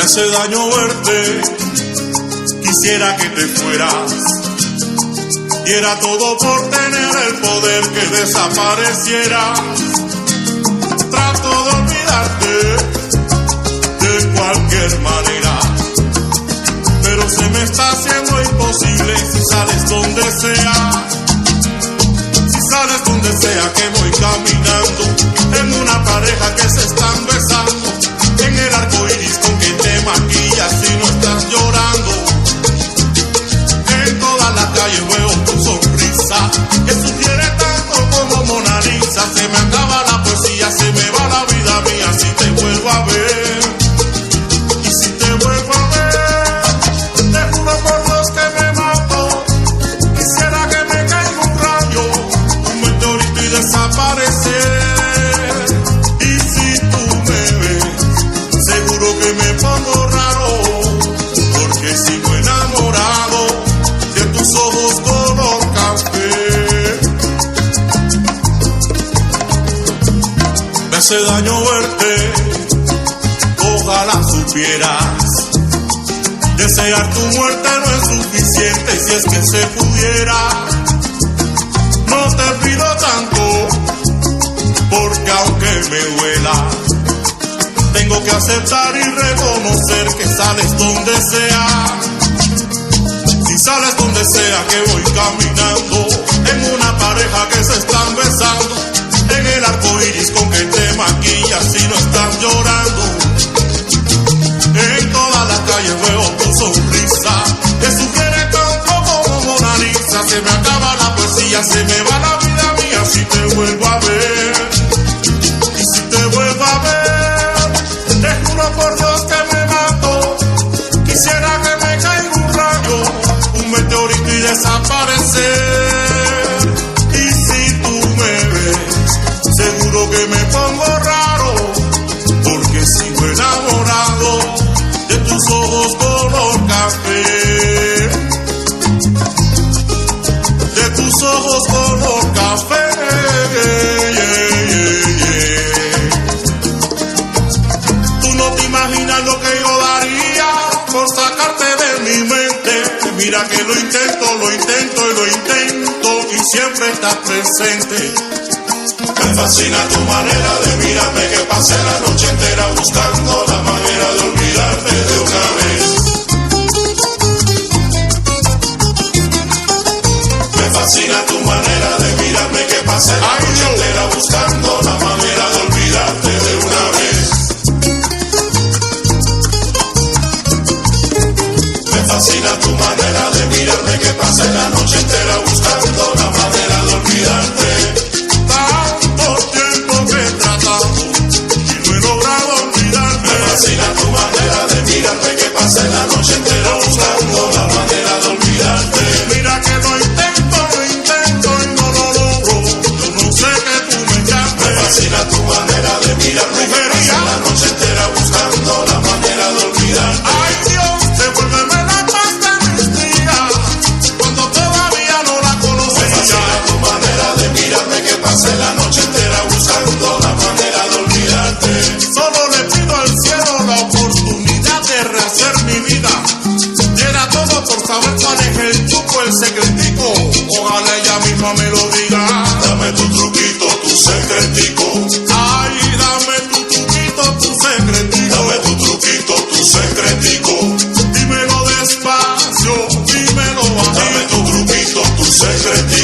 hace daño verte, quisiera que te fueras. Diera todo por tener el poder que desaparecieras. Trato de olvidarte de cualquier manera, pero se me está haciendo imposible. Si sales donde sea, si sales donde sea que voy caminando, en una pareja que se están besando, en el arco iris con que te maquillas y no estás llorando. En toda la calle veo tu sonrisa, que sugiere tanto como Mona Lisa. Se me acaba la poesía, se me va la vida mía si te vuelvo a ver. Y si te vuelvo a ver, te juro por Dios que me mato. Quisiera que me caiga un rayo, un meteorito y desaparecer. Y si tú me ves, seguro que me pongo raro, porque sigo enamorado de tus ojos color café. Me hace daño verte, ojalá supieras. Desear tu muerte no es suficiente si es que se pudiera. No te pido tanto, porque aunque me duela, tengo que aceptar y reconocer que sales donde sea. Si sales donde sea que voy caminando, en una pareja que se están besando, en el arco iris con que te maquillas y no estás llorando. En toda la calle veo tu sonrisa, que sugiere tanto como Mona Lisa. Se me acaba la poesía, se me va la vida mía si te vuelvo a ver. Y si te vuelvo a ver, te juro por Dios que me mato. Quisiera que me caiga un rayo, un meteorito y desaparecer. Y si tú me ves, seguro que me pongo raro, porque sigo enamorado de tus ojos color café. De tus ojos color café. Tú no te imaginas lo que yo daría por sacarte de mi mente. Mira que lo intento y lo intento, y siempre estás presente. Me fascina tu manera de mirarme, que pasé la noche entera buscando la manera de olvidarte de una vez. Me fascina tu manera de mirarme, que pasé la noche entera buscando la manera de olvidarte de una vez. Me fascina tu manera de mirarme, que pasé la noche entera buscando la manera de olvidarte. Fascina tu manera de mirarme, que pasé la noche entera buscando la manera de olvidarte. Mira que lo intento y no lo logro. Yo no sé que tú me llames. Me fascina tu manera de mirarme, que pasé la noche entera buscando la manera de olvidarte. Ay Dios, devuélveme la paz de mis días, cuando todavía no la conocía. Me fascina tu manera de mirarme, que pasé la noche entera buscando la manera de olvidarte. Solo le pido al cielo la oportunidad de rehacer mi vida. Era todo por saber cuál es el truco, el secretico. Ojalá ella misma me lo diga. Dame tu truquito, tu secretico. Ay, dame tu truquito, tu secretico. Dame tu truquito, tu secretico. Dímelo despacio, dímelo a mí. Dame tu truquito, tu secretico.